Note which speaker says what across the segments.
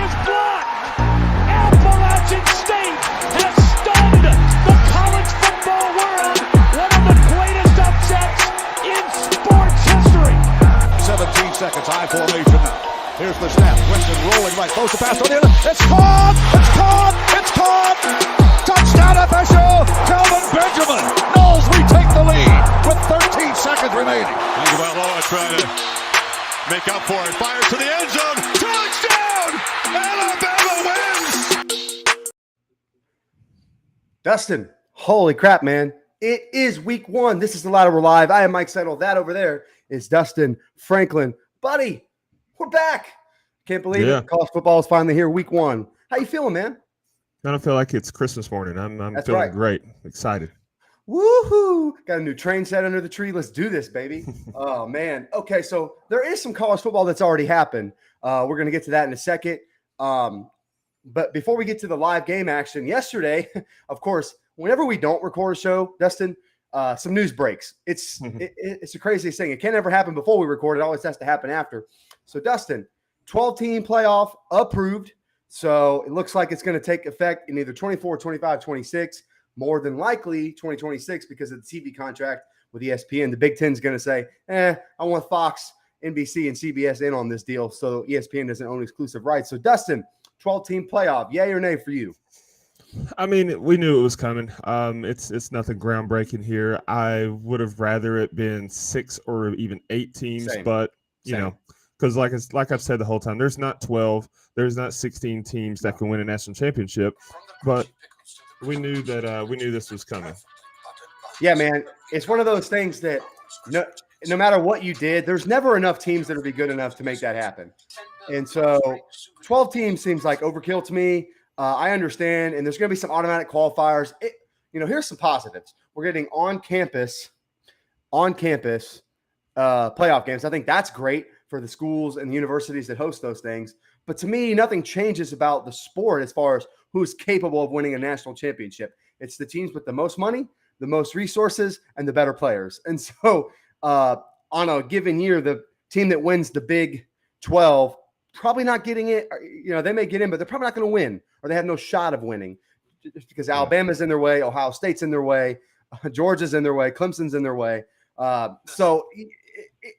Speaker 1: is blocked. Appalachian State has stunned the college football world. One of the greatest upsets in sports history.
Speaker 2: 17 seconds, high formation now. Here's the snap. Winston rolling right. Throws the pass on the end. It's caught! It's caught! It's caught! Touchdown official! Calvin Benjamin. Knowles retake the lead with 13 seconds remaining.
Speaker 3: Tagovailoa trying to make up for it. Fires to the end zone. Touchdown! Alabama wins!
Speaker 4: Dustin, holy crap, man. It is week 1. This is the Ladder We're Live. I am Mike Settle. That over there is Dustin Franklin. Buddy, we're back. Can't believe it. College football is finally here, week 1. How you feeling, man?
Speaker 5: I don't feel like it's Christmas morning. I'm feeling
Speaker 4: right.
Speaker 5: Great. Excited.
Speaker 4: Woohoo! Got a new train set under the tree. Let's do this, baby. Oh, man. Okay, so there is some college football that's already happened. We're going to get to that in a second. But before we get to the live game action, yesterday, of course, whenever we don't record a show, Dustin, some news breaks. It's the craziest thing. It can't ever happen before we record. It always has to happen after. So, Dustin, 12-team playoff approved. So it looks like it's going to take effect in either 24, 25, 26, more than likely 2026 because of the TV contract with ESPN. The Big Ten is going to say, I want Fox, NBC, and CBS in on this deal so ESPN doesn't own exclusive rights. So, Dustin, 12-team playoff, yay or nay for you?
Speaker 5: I mean, we knew it was coming. It's nothing groundbreaking here. I would have rather it been 6 or even 8 teams, but you know, because like I've said the whole time, there's not 12, there's not 16 teams that can win a national championship, but we knew that we knew this was coming.
Speaker 4: Yeah, man, it's one of those things that no matter what you did, there's never enough teams that would be good enough to make that happen. And so 12 teams seems like overkill to me. I understand, and there's going to be some automatic qualifiers. Here's some positives. We're getting on-campus playoff games. I think that's great for the schools and the universities that host those things. But to me, nothing changes about the sport as far as who's capable of winning a national championship. It's the teams with the most money, the most resources, and the better players. And so on a given year, the team that wins the Big 12 probably not getting it. They may get in, but they're probably not going to win, or they have no shot of winning just because Alabama's in their way, Ohio State's in their way, Georgia's in their way, Clemson's in their way. So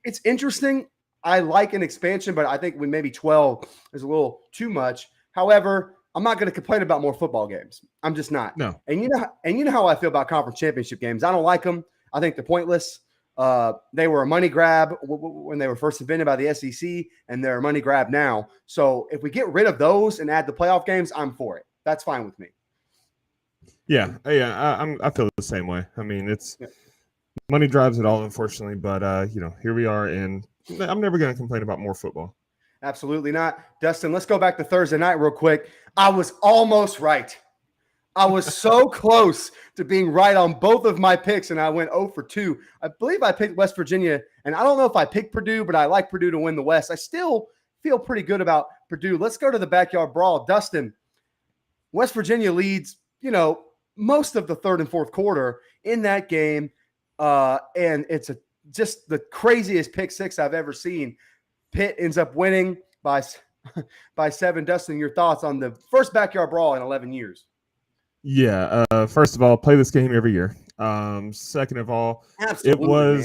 Speaker 4: it's interesting. I like an expansion, but I think when maybe 12 is a little too much. However, I'm not going to complain about more football games. I'm just not.
Speaker 5: No.
Speaker 4: And you know how I feel about conference championship games. I don't like them. I think they're pointless. They were a money grab when they were first invented by the SEC, and they're a money grab now. So if we get rid of those and add the playoff games, I'm for it. That's fine with me.
Speaker 5: Yeah. I feel the same way. I mean, it's money drives it all, unfortunately. But here we are, and I'm never going to complain about more football.
Speaker 4: Absolutely not. Dustin, let's go back to Thursday night real quick. I was almost right. I was so close to being right on both of my picks, and I went 0 for 2. I believe I picked West Virginia, and I don't know if I picked Purdue, but I like Purdue to win the West. I still feel pretty good about Purdue. Let's go to the backyard brawl. Dustin, West Virginia leads, most of the third and fourth quarter in that game, and it's just the craziest pick six I've ever seen. Pitt ends up winning by 7. Dustin, your thoughts on the first backyard brawl in 11 years?
Speaker 5: Yeah. First of all, play this game every year. Second of all,
Speaker 4: absolutely,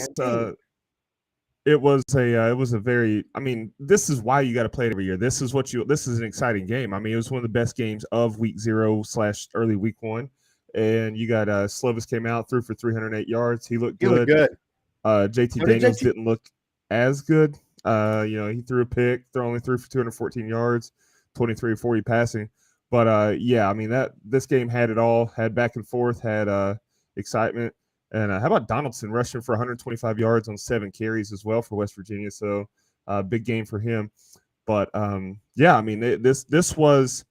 Speaker 5: it was a very. I mean, this is why you got to play it every year. This is an exciting game. I mean, it was one of the best games of week 0 / early week 1, and you got Slovis came out, threw for 308 yards. He looked good. JT Daniels didn't look as good. He threw a pick, only threw for 214 yards, 23 or 40 passing. But I mean this game had it all, had back and forth, had excitement. And how about Donaldson rushing for 125 yards on 7 carries as well for West Virginia? So big game for him. But I mean this was,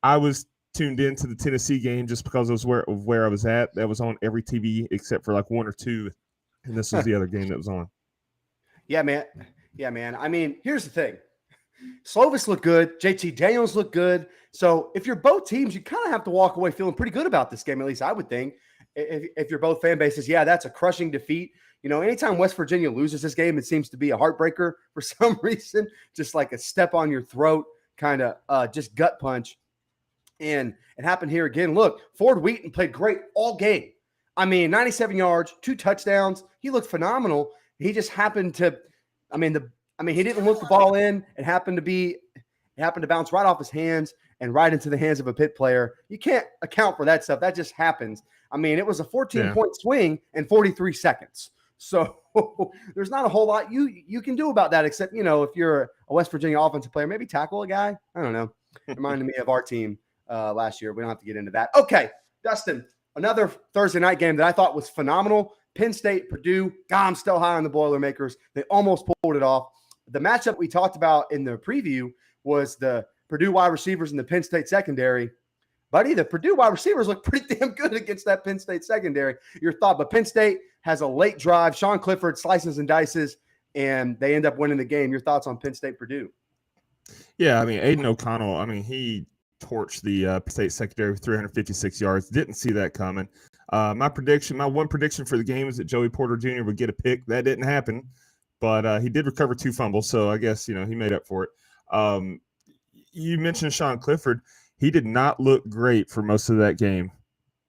Speaker 5: I was tuned into the Tennessee game just because it was where I was at. That was on every TV except for like 1 or 2, and this was the other game that was on.
Speaker 4: Yeah, man. I mean, here's the thing. Slovis looked good. JT Daniels looked good. So if you're both teams, you kind of have to walk away feeling pretty good about this game, at least I would think. If you're both fan bases, that's a crushing defeat. Anytime West Virginia loses this game, it seems to be a heartbreaker for some reason, just like a step on your throat kind of just gut punch. And it happened here again. Look, Ford Wheaton played great all game. I mean, 97 yards, 2 touchdowns. He looked phenomenal. He just happened to, he didn't look the ball in. It happened to bounce right off his hands and right into the hands of a pit player. You can't account for that stuff. That just happens. I mean, it was a 14-point swing in 43 seconds. So there's not a whole lot you can do about that, except, if you're a West Virginia offensive player, maybe tackle a guy. I don't know. Reminded me of our team last year. We don't have to get into that. Okay, Dustin, another Thursday night game that I thought was phenomenal. Penn State, Purdue. God, I'm still high on the Boilermakers. They almost pulled it off. The matchup we talked about in the preview was the Purdue wide receivers and the Penn State secondary. Buddy, the Purdue wide receivers look pretty damn good against that Penn State secondary. Your thought, but Penn State has a late drive. Sean Clifford slices and dices, and they end up winning the game. Your thoughts on Penn State, Purdue?
Speaker 5: Yeah, Aiden O'Connell, he torched the Penn State secondary with 356 yards. Didn't see that coming. My one prediction for the game is that Joey Porter Jr. would get a pick. That didn't happen, but he did recover 2 fumbles, so I guess, he made up for it. You mentioned Sean Clifford. He did not look great for most of that game,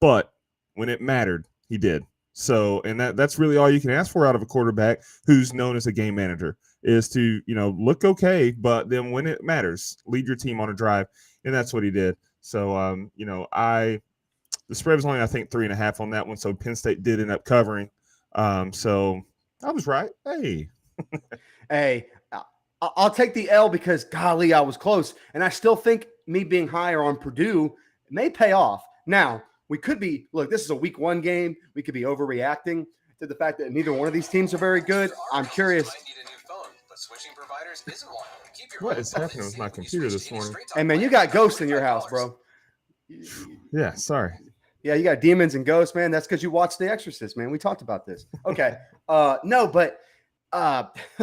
Speaker 5: but when it mattered, he did. So, and that's really all you can ask for out of a quarterback who's known as a game manager, is to, look okay, but then when it matters, lead your team on a drive, and that's what he did. So, the spread was only, I think, 3.5 on that one, so Penn State did end up covering. So I was right. Hey.
Speaker 4: Hey, I'll take the L because, golly, I was close. And I still think me being higher on Purdue may pay off. Now, we could be – look, this is a week 1 game. We could be overreacting to the fact that neither one of these teams are very good. I'm curious.
Speaker 5: What is happening with my computer this morning?
Speaker 4: Hey, man, you got ghosts in your house, bro.
Speaker 5: Yeah, sorry.
Speaker 4: Yeah, you got demons and ghosts, man. That's because you watched The Exorcist, man. We talked about this. Okay. No, but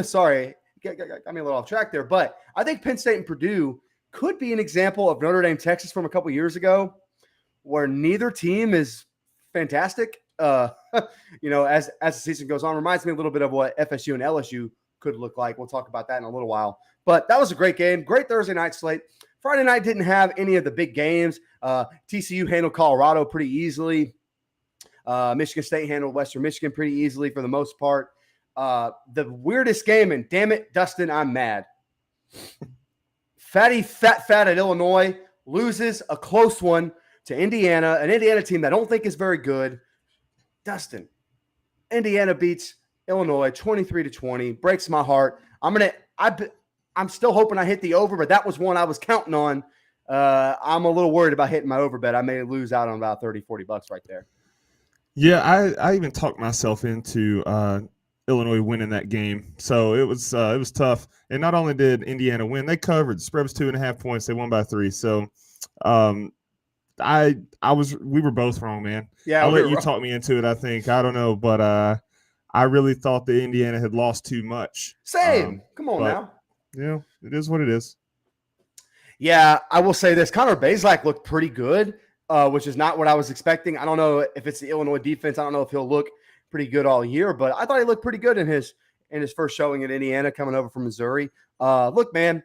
Speaker 4: sorry. Got me a little off track there. But I think Penn State and Purdue could be an example of Notre Dame, Texas from a couple years ago, where neither team is fantastic. As the season goes on, reminds me a little bit of what FSU and LSU could look like. We'll talk about that in a little while. But that was a great game. Great Thursday night slate. Friday night didn't have any of the big games. TCU handled Colorado pretty easily. Michigan State handled Western Michigan pretty easily for the most part. The weirdest game, and damn it, Dustin, I'm mad. Fat at Illinois loses a close one to Indiana, an Indiana team that I don't think is very good. Dustin, Indiana beats Illinois 23-20. Breaks my heart. I'm still hoping I hit the over, but that was one I was counting on. I'm a little worried about hitting my over bet. I may lose out on about $30-40 right there.
Speaker 5: Yeah, I even talked myself into Illinois winning that game, so it was tough. And not only did Indiana win, they covered. The spread was 2.5 points. They won by 3. So, we were both wrong, man.
Speaker 4: Yeah,
Speaker 5: I'll let you talk me into it. I think, I don't know, but I really thought that Indiana had lost too much.
Speaker 4: Same. Come on now.
Speaker 5: Yeah, it is what it is.
Speaker 4: Yeah, I will say this: Connor Bazelak looked pretty good, which is not what I was expecting. I don't know if it's the Illinois defense. I don't know if he'll look pretty good all year, but I thought he looked pretty good in his first showing at Indiana, coming over from Missouri. Look, man,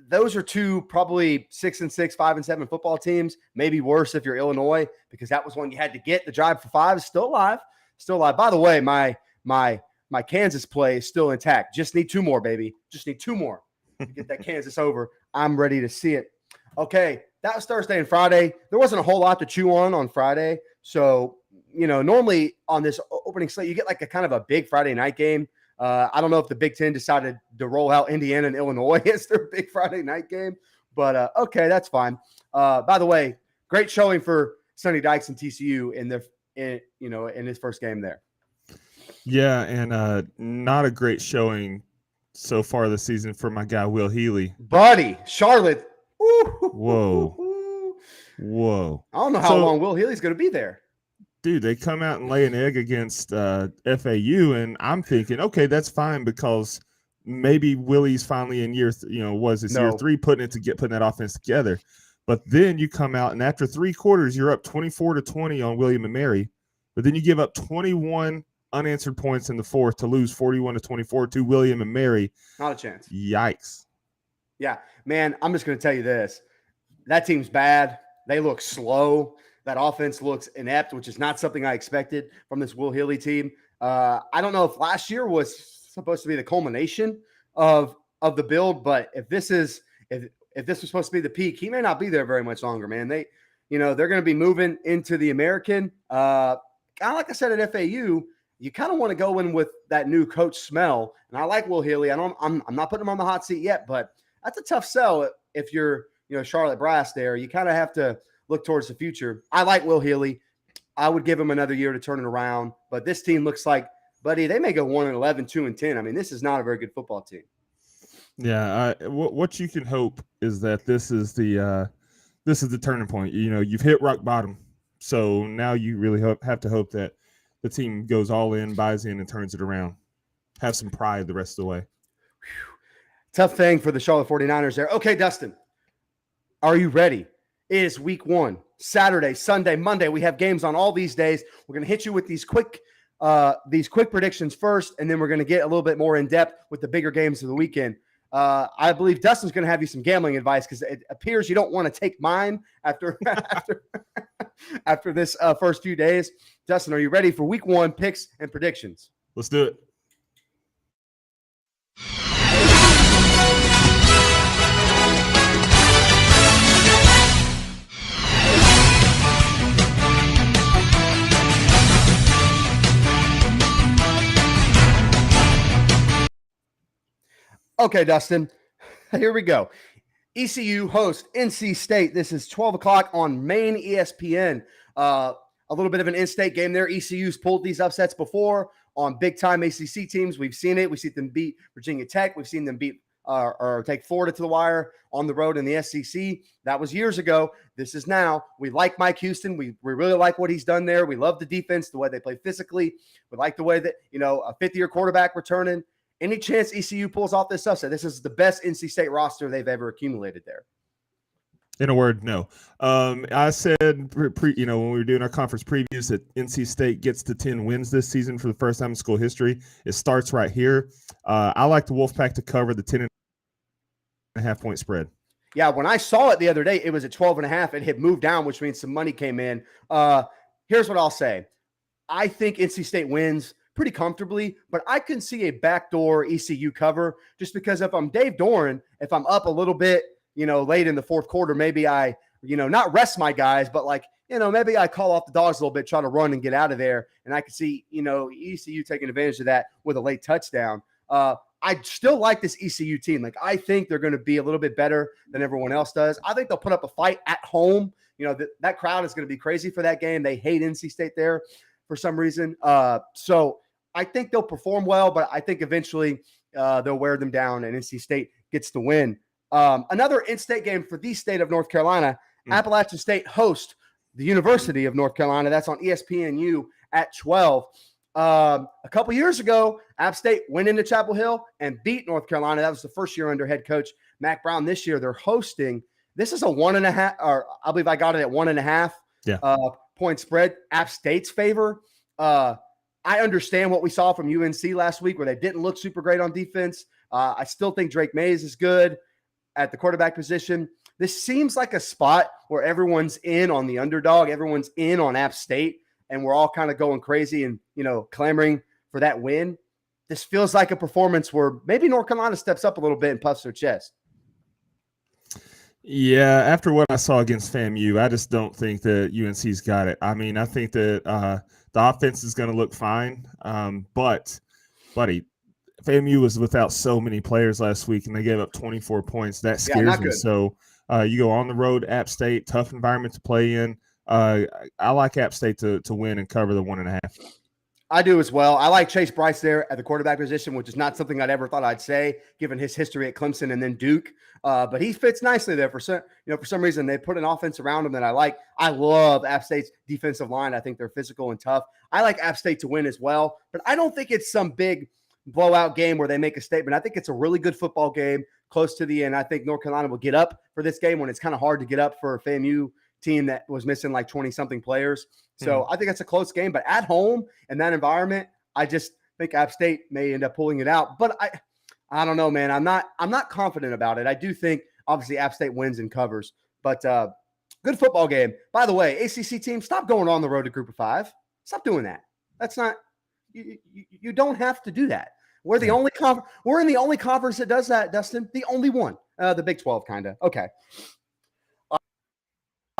Speaker 4: those are two probably 6-6, 5-7 football teams. Maybe worse if you're Illinois, because that was one you had to get. The drive for 5 is still alive. By the way, my Kansas play is still intact. Just need 2 more, baby. Just need 2 more to get that Kansas over. I'm ready to see it. Okay, that was Thursday and Friday. There wasn't a whole lot to chew on Friday. So, normally on this opening slate, you get like a kind of a big Friday night game. I don't know if the Big Ten decided to roll out Indiana and Illinois as their big Friday night game. But, okay, that's fine. By the way, great showing for Sonny Dykes and TCU in his first game there.
Speaker 5: Yeah, and not a great showing so far this season for my guy Will Healy.
Speaker 4: Buddy, Charlotte.
Speaker 5: Whoa.
Speaker 4: I don't know how long Will Healy's going to be there.
Speaker 5: Dude, they come out and lay an egg against FAU, and I'm thinking, okay, that's fine because maybe Willie's finally in year 3 putting that offense together. But then you come out, and after 3 quarters, you're up 24-20 on William and Mary. But then you give up 21 unanswered points in the fourth to lose 41-24 to William and Mary.
Speaker 4: Not a chance.
Speaker 5: Yikes.
Speaker 4: Yeah, man, I'm just going to tell you this. That team's bad. They look slow. That offense looks inept, which is not something I expected from this Will Healy team. I don't know if last year was supposed to be the culmination of the build, but if this was supposed to be the peak, he may not be there very much longer, man. They're going to be moving into the American. Kind of like I said at FAU, you kind of want to go in with that new coach smell. And I like Will Healy. I'm not putting him on the hot seat yet, but that's a tough sell if you're Charlotte Brass there. You kind of have to look towards the future. I like Will Healy. I would give him another year to turn it around. But this team looks like, buddy, they may go 1-11, 2-10. I mean, this is not a very good football team.
Speaker 5: Yeah, what you can hope is that this is the turning point. You've hit rock bottom, so now you really have to hope that the team goes all in, buys in, and turns it around. Have some pride the rest of the way.
Speaker 4: Tough thing for the Charlotte 49ers there. Okay, Dustin, are you ready? It is week 1, Saturday, Sunday, Monday. We have games on all these days. We're going to hit you with these quick predictions first, and then we're going to get a little bit more in depth with the bigger games of the weekend. I believe Dustin's going to have you some gambling advice because it appears you don't want to take mine after this first few days. Dustin, are you ready for week 1 picks and predictions?
Speaker 5: Let's do it.
Speaker 4: Okay, Dustin, here we go. ECU hosts NC State. This is 12 o'clock on main ESPN. A little bit of an in-state game there. ECU's pulled these upsets before on big-time ACC teams. We've seen it. We've seen them beat Virginia Tech. We've seen them beat or take Florida to the wire on the road in the SEC. That was years ago. This is now. We like Mike Houston. We really like what he's done there. We love the defense, the way they play physically. We like the way that, a fifth-year quarterback returning. Any chance ECU pulls off this upset? This is the best NC State roster they've ever accumulated there.
Speaker 5: In a word, no. I said, when we were doing our conference previews, that NC State gets to 10 wins this season for the first time in school history. It starts right here. I like the Wolfpack to cover the 10.5 point spread.
Speaker 4: Yeah, when I saw it the other day, it was at 12.5. It had moved down, which means some money came in. Here's what I'll say. I think NC State wins pretty comfortably, but I can see a backdoor ECU cover just because if I'm Dave Doran, if I'm up a little bit, late in the fourth quarter, maybe I, not rest my guys, but maybe I call off the dogs a little bit, try to run and get out of there. And I can see, ECU taking advantage of that with a late touchdown. I still like this ECU team. I think they're going to be a little bit better than everyone else does. I think they'll put up a fight at home. That crowd is going to be crazy for that game. They hate NC State there for some reason. So I think they'll perform well, but I think eventually they'll wear them down and NC State gets the win. Another in-state game for the state of North Carolina. Appalachian State host the University of North Carolina. That's on ESPNU at 12. A couple years ago, App State went into Chapel Hill and beat North Carolina. That was the first year under head coach Mack Brown. This year they're hosting. This is a 1.5, or I believe I got it at 1.5 point spread. App State's favor. I understand what we saw from UNC last week where they didn't look super great on defense. I still think Drake Mays is good at the quarterback position. This seems like a spot where everyone's in on the underdog. Everyone's in on App State, and we're all kind of going crazy and, clamoring for that win. This feels like a performance where maybe North Carolina steps up a little bit and puffs their chest.
Speaker 5: Yeah, after what I saw against FAMU, I just don't think that UNC's got it. I mean, I think that the offense is going to look fine, but, buddy, FAMU was without so many players last week, and they gave up 24 points. That scares me. So you go on the road, App State, tough environment to play in. I like App State to win and cover the 1.5.
Speaker 4: I do as well. I like Chase Bryce there at the quarterback position, which is not something I'd ever thought I'd say, given his history at Clemson and then Duke. But he fits nicely there. For some reason, they put an offense around him that I like. I love App State's defensive line. I think they're physical and tough. I like App State to win as well, but I don't think it's some big blowout game where they make a statement. I think it's a really good football game close to the end. I think North Carolina will get up for this game when it's kind of hard to get up for a FAMU team that was missing like 20-something players. So I think it's a close game, but at home in that environment, I just think App State may end up pulling it out. But I don't know, man. I'm not confident about it. I do think Obviously, App State wins and covers. But good football game. By the way, ACC team, stop going on the road to Group of Five. Stop doing that. That's not you don't have to do that. We're the only we're in the only conference that does that, Dustin. The only one. The Big 12, kind of. Okay.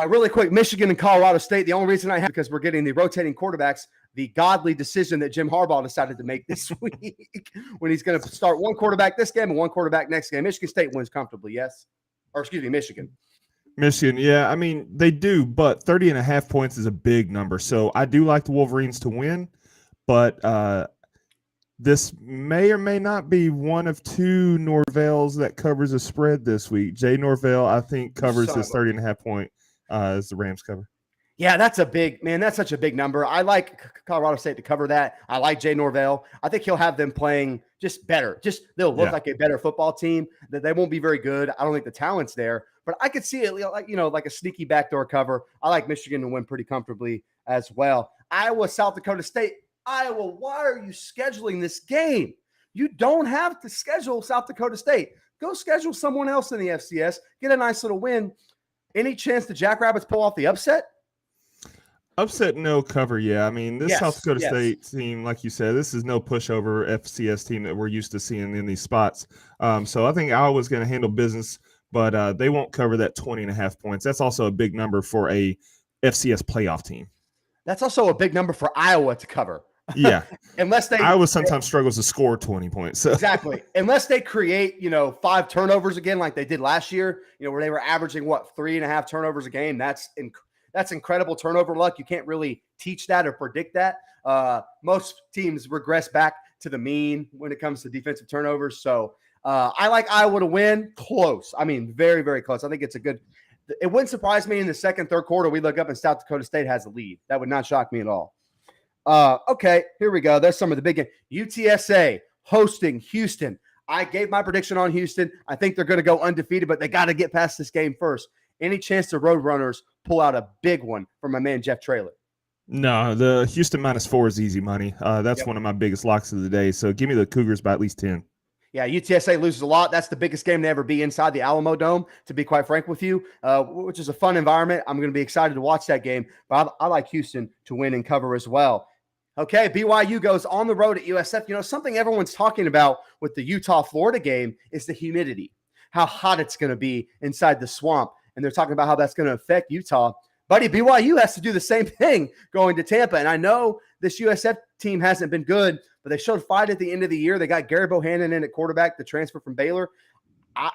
Speaker 4: Really quick, Michigan and Colorado State. The only reason I have because we're getting the rotating quarterbacks, the godly decision that Jim Harbaugh decided to make this week when he's going to start one quarterback this game and one quarterback next game. Michigan State wins comfortably, yes? Or excuse me, Michigan.
Speaker 5: Michigan, yeah. I mean, they do, but 30.5 points is a big number. So I do like the Wolverines to win, but this may or may not be one of two Norvells that covers a spread this week. Jay Norvell, I think, covers this 30.5 point as the Rams cover.
Speaker 4: Yeah, that's a big, man, that's such a big number. I like Colorado State to cover that. I like Jay Norvell. I think he'll have them playing just better. Just they'll look like a better football team. That they won't be very good. I don't think the talent's there, but I could see it like a sneaky backdoor cover. I like Michigan to win pretty comfortably as well. Iowa, South Dakota State. Iowa, why are you scheduling this game? You don't have to schedule South Dakota State. Go schedule someone else in the FCS. Get a nice little win. Any chance the Jackrabbits pull off the upset?
Speaker 5: Upset, no. Cover, yeah. I mean, this South Dakota State team, like you said, this is no pushover FCS team that we're used to seeing in these spots. So I think Iowa's going to handle business, but they won't cover that 20.5 points. That's also a big number for a FCS playoff team. That's
Speaker 4: also a big number for Iowa to cover.
Speaker 5: Yeah.
Speaker 4: Iowa
Speaker 5: sometimes struggles to score 20 points. So.
Speaker 4: Exactly. Unless they create, 5 turnovers again, like they did last year, where they were averaging 3.5 turnovers a game. That's incredible turnover luck. You can't really teach that or predict that. Most teams regress back to the mean when it comes to defensive turnovers. So I like Iowa to win close. I mean, very, very close. I think it's it wouldn't surprise me in the second, third quarter. We look up and South Dakota State has a lead. That would not shock me at all. Okay, here we go. There's some of the big games. UTSA hosting Houston. I gave my prediction on Houston. I think they're going to go undefeated, but they got to get past this game first. Any chance the Roadrunners pull out a big one from my man Jeff Traylor?
Speaker 5: No, the Houston -4 is easy money. That's one of my biggest locks of the day. So give me the Cougars by at least 10.
Speaker 4: Yeah, UTSA loses a lot. That's the biggest game to ever be inside the Alamo Dome, to be quite frank with you, which is a fun environment. I'm going to be excited to watch that game, but I like Houston to win and cover as well. Okay, BYU goes on the road at USF. Something everyone's talking about with the Utah-Florida game is the humidity, how hot it's going to be inside the swamp. And they're talking about how that's going to affect Utah. Buddy, BYU has to do the same thing going to Tampa. And I know this USF team hasn't been good, but they showed fight at the end of the year. They got Gary Bohannon in at quarterback, the transfer from Baylor.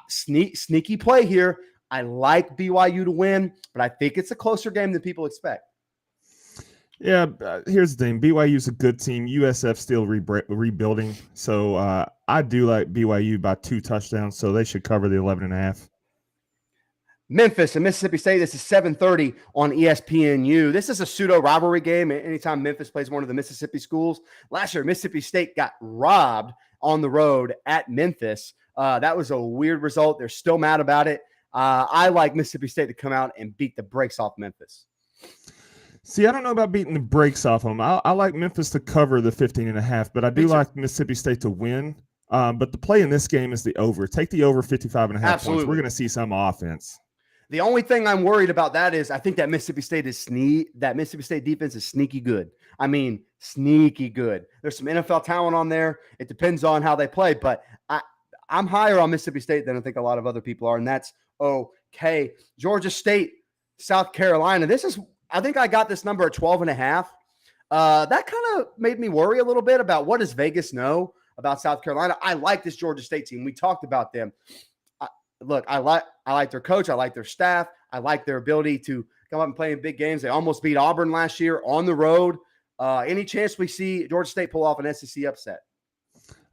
Speaker 4: Sneaky play here. I like BYU to win, but I think it's a closer game than people expect.
Speaker 5: Yeah, here's the thing. BYU is a good team. USF still rebuilding. So I do like BYU by 2 touchdowns, so they should cover the 11.5.
Speaker 4: Memphis and Mississippi State. This is 7:30 on ESPNU. This is a pseudo rivalry game. Anytime Memphis plays one of the Mississippi schools. Last year, Mississippi State got robbed on the road at Memphis. That was a weird result. They're still mad about it. I like Mississippi State to come out and beat the brakes off Memphis.
Speaker 5: See, I don't know about beating the brakes off them. I like Memphis to cover the 15.5, but I do like Mississippi State to win. But the play in this game is the over. Take the over 55.5 points. We're going to see some offense.
Speaker 4: The only thing I'm worried about that is I think that Mississippi State defense is sneaky good. I mean, sneaky good. There's some NFL talent on there. It depends on how they play, but I'm higher on Mississippi State than I think a lot of other people are, and that's okay. Georgia State, South Carolina. I think I got this number at 12.5. That kind of made me worry a little bit about what does Vegas know about South Carolina. I like this Georgia State team. We talked about them. Look, I like their coach. I like their staff. I like their ability to come up and play in big games. They almost beat Auburn last year on the road. Any chance we see Georgia State pull off an SEC upset?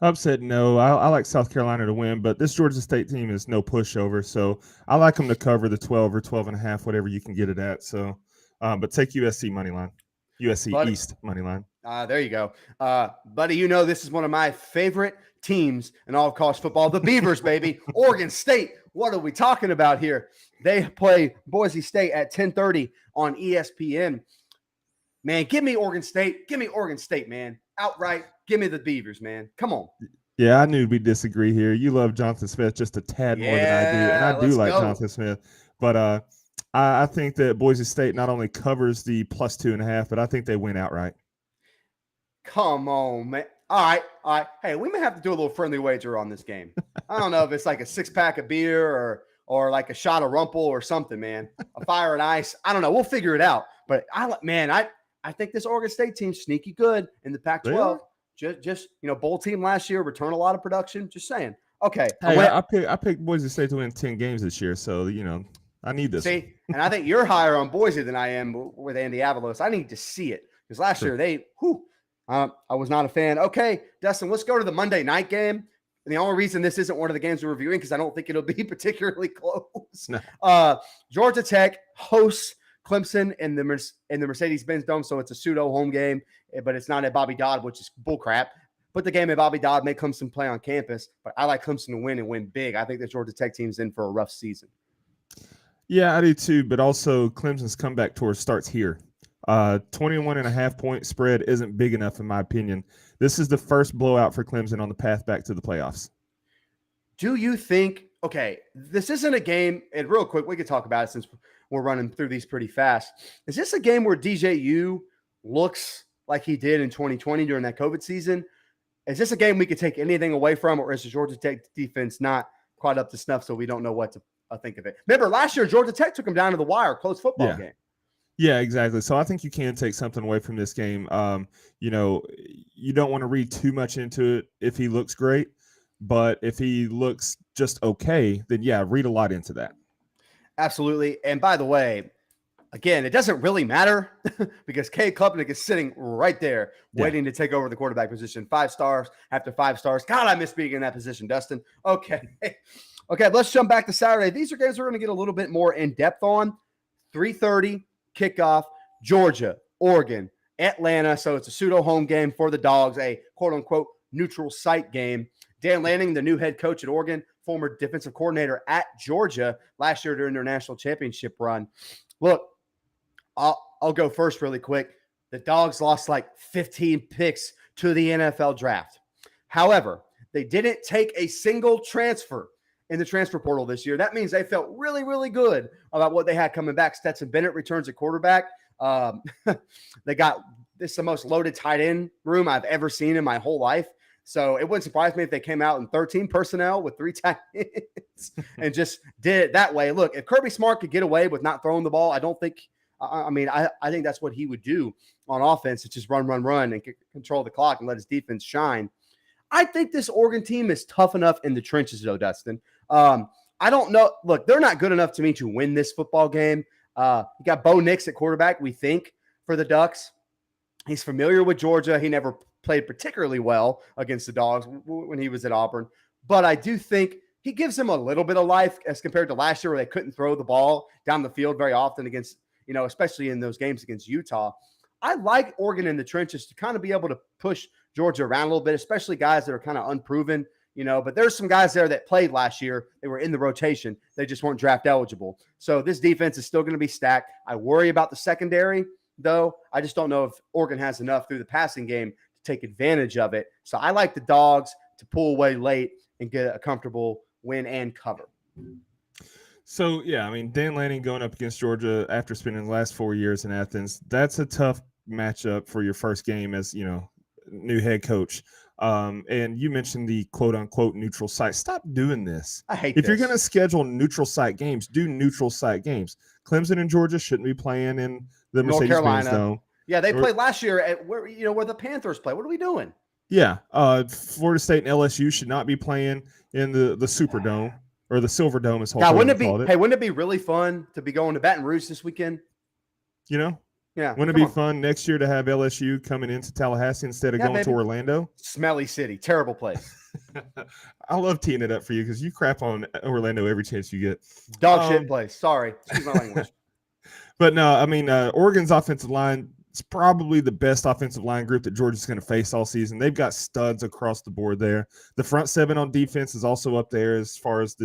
Speaker 5: Upset, no. I like South Carolina to win, but this Georgia State team is no pushover. So I like them to cover the 12 or 12.5, whatever you can get it at. So, but take USC money line, USC East money line.
Speaker 4: There you go. Buddy, this is one of my favorite teams in all of college football. The Beavers, baby. Oregon State. What are we talking about here? They play Boise State at 10:30 on ESPN. Man, give me Oregon State. Give me Oregon State, man. Outright, give me the Beavers, man. Come on.
Speaker 5: Yeah, I knew we'd disagree here. You love Jonathan Smith just a tad more than I do, and I do
Speaker 4: let's
Speaker 5: like
Speaker 4: go.
Speaker 5: Jonathan Smith. But I think that Boise State not only covers the +2.5, but I think they win outright.
Speaker 4: Come on, man. All right. Hey, we may have to do a little friendly wager on this game. I don't know if it's like a 6-pack of beer or like a shot of Rumple or something, man. A fire and ice. I don't know. We'll figure it out. But I think this Oregon State team's sneaky good in the Pac-12. Just bowl team last year, return a lot of production. Just saying. Okay.
Speaker 5: Hey, I picked Boise State to win 10 games this year, so I need this.
Speaker 4: See, and I think you're higher on Boise than I am with Andy Avalos. I need to see it because last year I was not a fan. Okay, Dustin, let's go to the Monday night game. And the only reason this isn't one of the games we're reviewing because I don't think it'll be particularly close.
Speaker 5: No.
Speaker 4: Georgia Tech hosts Clemson in the Mercedes-Benz Dome, so it's a pseudo home game, but it's not at Bobby Dodd, which is bullcrap. Put the game at Bobby Dodd, make Clemson play on campus, but I like Clemson to win and win big. I think the Georgia Tech team's in for a rough season.
Speaker 5: Yeah, I do too, but also Clemson's comeback tour starts here. 21.5 point spread isn't big enough, in my opinion. This is the first blowout for Clemson on the path back to the playoffs.
Speaker 4: Do you think, okay, this isn't a game, and real quick, we could talk about it since we're running through these pretty fast. Is this a game where DJU looks like he did in 2020 during that COVID season? Is this a game we could take anything away from, or is the Georgia Tech defense not quite up to snuff, so we don't know what to think of it? Remember, last year, Georgia Tech took them down to the wire, close football game.
Speaker 5: Yeah, exactly. So I think you can take something away from this game. You don't want to read too much into it if he looks great, but if he looks just okay, then yeah, read a lot into that.
Speaker 4: Absolutely. And by the way, again, it doesn't really matter because Cade Klubnik is sitting right there waiting to take over the quarterback position. 5 stars after 5 stars. God, I miss being in that position, Dustin. Okay. Okay, let's jump back to Saturday. These are games we're going to get a little bit more in depth on. 3:30 kickoff, Georgia, Oregon, Atlanta. So it's a pseudo home game for the Dogs, a quote-unquote neutral site game. Dan Lanning, the new head coach at Oregon, former defensive coordinator at Georgia last year during their national championship run. Look, I'll go first really quick. The Dogs lost like 15 picks to the NFL draft. However, they didn't take a single transfer in the transfer portal this year. That means they felt really, really good about what they had coming back. Stetson Bennett returns at quarterback. They got this is the most loaded tight end room I've ever seen in my whole life. So it wouldn't surprise me if they came out in 13 personnel with 3 tight ends and just did it that way. Look, if Kirby Smart could get away with not throwing the ball, I don't think I think that's what he would do on offense. It's just run, and control the clock and let his defense shine. I think this Oregon team is tough enough in the trenches, though, Dustin. I don't know. Look, they're not good enough to me to win this football game. You got Bo Nix at quarterback, we think, for the Ducks. He's familiar with Georgia. He never played particularly well against the Dogs when he was at Auburn. But I do think he gives them a little bit of life as compared to last year where they couldn't throw the ball down the field very often against, especially in those games against Utah. I like Oregon in the trenches to kind of be able to push Georgia around a little bit, especially guys that are kind of unproven, but there's some guys there that played last year. They were in the rotation. They just weren't draft eligible. So this defense is still going to be stacked. I worry about the secondary, though. I just don't know if Oregon has enough through the passing game to take advantage of it. So I like the Dogs to pull away late and get a comfortable win and cover.
Speaker 5: So, yeah, Dan Lanning going up against Georgia after spending the last 4 years in Athens, that's a tough matchup for your first game as, new head coach. And you mentioned the quote-unquote neutral site. Stop doing this.
Speaker 4: I hate
Speaker 5: If you're going to schedule neutral site games, do neutral site games. Clemson and Georgia shouldn't be playing in the Mercedes-Benz Dome.
Speaker 4: Yeah, they played last year at where the Panthers play. What are we doing?
Speaker 5: Yeah, Florida State and LSU should not be playing in the Superdome or the Silver Dome as
Speaker 4: God, wouldn't it be really fun to be going to Baton Rouge this weekend? Yeah.
Speaker 5: Wouldn't it be fun next year to have LSU coming into Tallahassee instead of going to Orlando?
Speaker 4: Smelly city. Terrible place.
Speaker 5: I love teeing it up for you because you crap on Orlando every chance you get.
Speaker 4: Dog shit place. Sorry. Excuse my language.
Speaker 5: But no, Oregon's offensive line is probably the best offensive line group that Georgia's going to face all season. They've got studs across the board there. The front seven on defense is also up there as far as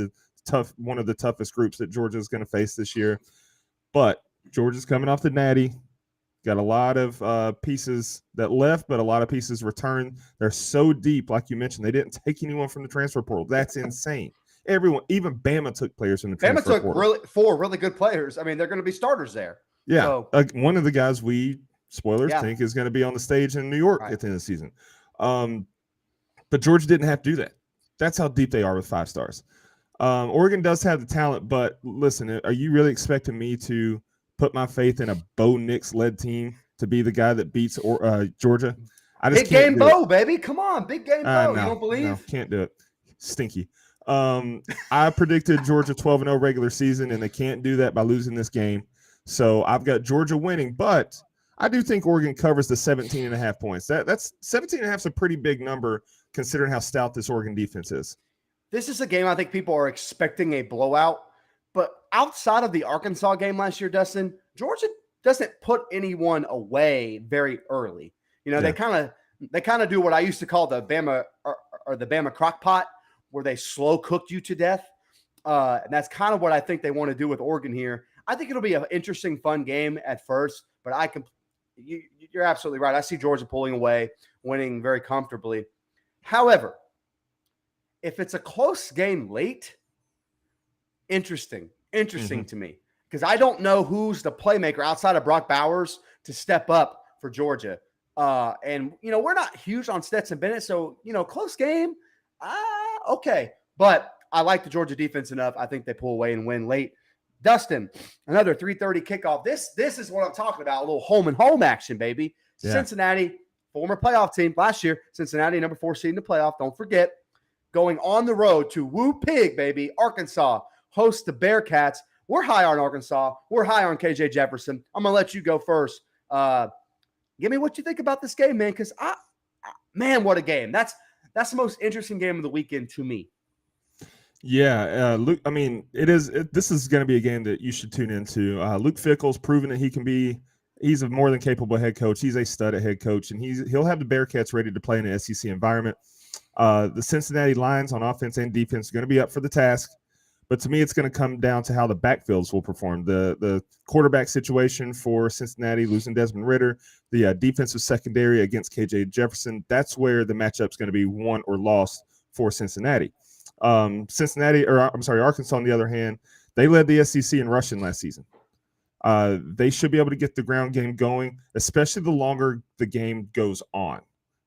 Speaker 5: one of the toughest groups that Georgia is going to face this year. But Georgia's coming off the Natty. Got a lot of pieces that left, but a lot of pieces returned. They're so deep, like you mentioned. They didn't take anyone from the transfer portal. That's insane. Everyone, even Bama took players from the
Speaker 4: Bama
Speaker 5: transfer
Speaker 4: took
Speaker 5: portal.
Speaker 4: four really good players. I mean, they're going to be starters there.
Speaker 5: Yeah,
Speaker 4: So,
Speaker 5: one of the guys we spoilers
Speaker 4: Yeah.
Speaker 5: think is going to be on the stage in New York
Speaker 4: Right.
Speaker 5: at the end of the season. But Georgia didn't have to do that. That's how deep they are with 5 stars. Oregon does have the talent, but listen, are you really expecting me to put my faith in a Bo Nix-led team to be the guy that beats Georgia? I just
Speaker 4: big
Speaker 5: can't
Speaker 4: game
Speaker 5: do it.
Speaker 4: Bo, baby. Come on, big game Bo.
Speaker 5: No,
Speaker 4: You don't believe?
Speaker 5: No, can't do it. Stinky. I predicted Georgia 12-0 regular season, and they can't do that by losing this game. So I've got Georgia winning, but I do think Oregon covers the 17.5 points. That's 17.5 is a pretty big number considering how stout this Oregon defense is.
Speaker 4: This is a game I think people are expecting a blowout. But outside of the Arkansas game last year, Dustin, Georgia doesn't put anyone away very early. You know,
Speaker 5: Yeah.
Speaker 4: they kind of do what I used to call the Bama or the Bama crock pot, where they slow cooked you to death. And that's kind of what I think they want to do with Oregon here. I think it'll be an interesting, fun game at first, but you're absolutely right. I see Georgia pulling away, winning very comfortably. However, if it's a close game late, interesting to me, because I don't know who's the playmaker outside of Brock Bowers to step up for Georgia. And, you know, we're not huge on Stetson Bennett, so, you know, close game, okay. But I like the Georgia defense enough. I think they pull away and win late. Dustin, another 3:30 kickoff. This is what I'm talking about, a little home action, baby.
Speaker 5: Yeah.
Speaker 4: Cincinnati, former playoff team last year. Cincinnati, number 4 seed in the playoff. Don't forget. Going on the road to Woo Pig, baby. Arkansas hosts the Bearcats. We're high on Arkansas. We're high on KJ Jefferson. I'm going to let you go first. Give me what you think about this game, man, because man, what a game. That's the most interesting game of the weekend to me.
Speaker 5: Yeah, Luke. I mean, this is going to be a game that you should tune into. Luke Fickell's proven that he can be. He's a more than capable head coach. He's a stud at head coach, and he'll have the Bearcats ready to play in an SEC environment. The Cincinnati Lions on offense and defense are going to be up for the task, but to me, it's going to come down to how the backfields will perform. The quarterback situation for Cincinnati, losing Desmond Ridder, the defensive secondary against KJ Jefferson. That's where the matchup's going to be won or lost for Cincinnati. Arkansas, on the other hand, they led the SEC in rushing last season. They should be able to get the ground game going, especially the longer the game goes on.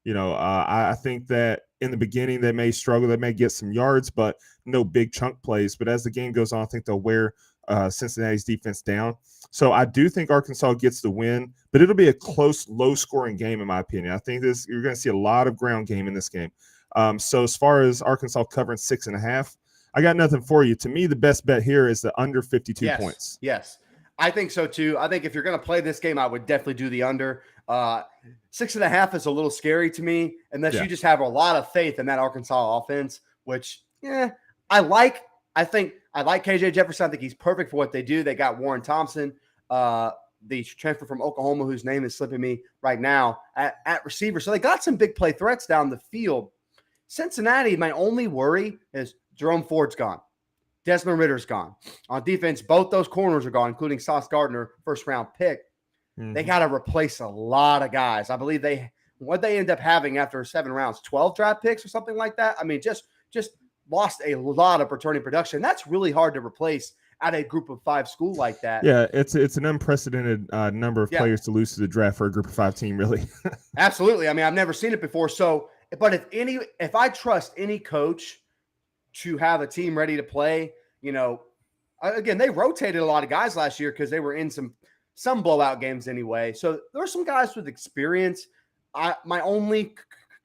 Speaker 5: You know, I think that in the beginning they may struggle, they may get some yards, but no big chunk plays. But as the game goes on, I think they'll wear Cincinnati's defense down. So I do think Arkansas gets the win, but it'll be a close, low-scoring game in my opinion. I think you're going to see a lot of ground game in this game. So as far as Arkansas covering 6.5, I got nothing for you. To me, the best bet here is the under 52 points.
Speaker 4: Yes, I think so too. I think if you're going to play this game, I would definitely do the under. 6.5 is a little scary to me, unless you just have a lot of faith in that Arkansas offense, which, I like. I think I like KJ Jefferson. I think he's perfect for what they do. They got Warren Thompson, the transfer from Oklahoma, whose name is slipping me right now, at receiver. So they got some big play threats down the field. Cincinnati, my only worry is Jerome Ford's gone. Desmond Ridder's gone. On defense, both those corners are gone, including Sauce Gardner, first-round pick. Mm-hmm. They got to replace a lot of guys. I believe what they end up having after 7 rounds, 12 draft picks or something like that. I mean, just lost a lot of returning production. That's really hard to replace at a group of 5 school like that.
Speaker 5: Yeah, it's an unprecedented number of players to lose to the draft for a group of 5 team, really.
Speaker 4: Absolutely. I mean, I've never seen it before. So, but if I trust any coach to have a team ready to play, you know, again, they rotated a lot of guys last year because they were in some blowout games anyway. So there are some guys with experience. My only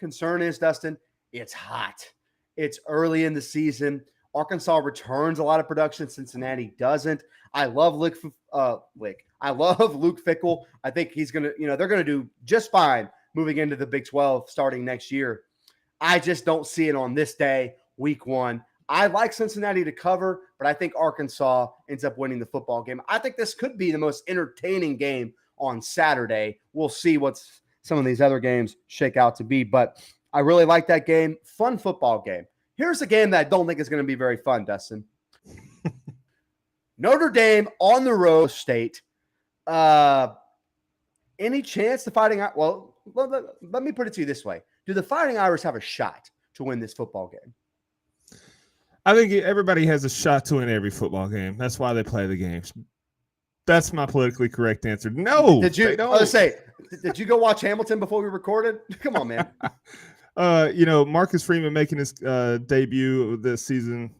Speaker 4: concern is, Dustin, it's hot. It's early in the season. Arkansas returns a lot of production. Cincinnati doesn't. I love Luke Fickell. I think he's going to, they're going to do just fine moving into the Big 12 starting next year. I just don't see it on this day, week 1. I like Cincinnati to cover, but I think Arkansas ends up winning the football game. I think this could be the most entertaining game on Saturday. We'll see what some of these other games shake out to be, but I really like that game. Fun football game. Here's a game that I don't think is going to be very fun, Dustin. Notre Dame on the road, State. Any chance the Fighting – well, let me put it to you this way. Do the Fighting Irish have a shot to win this football game?
Speaker 5: I think everybody has a shot to win every football game. That's why they play the games. That's my politically correct answer. No,
Speaker 4: did you?
Speaker 5: They don't.
Speaker 4: I was say, did you go watch Hamilton before we recorded? Come on, man.
Speaker 5: Marcus Freeman making his debut this season.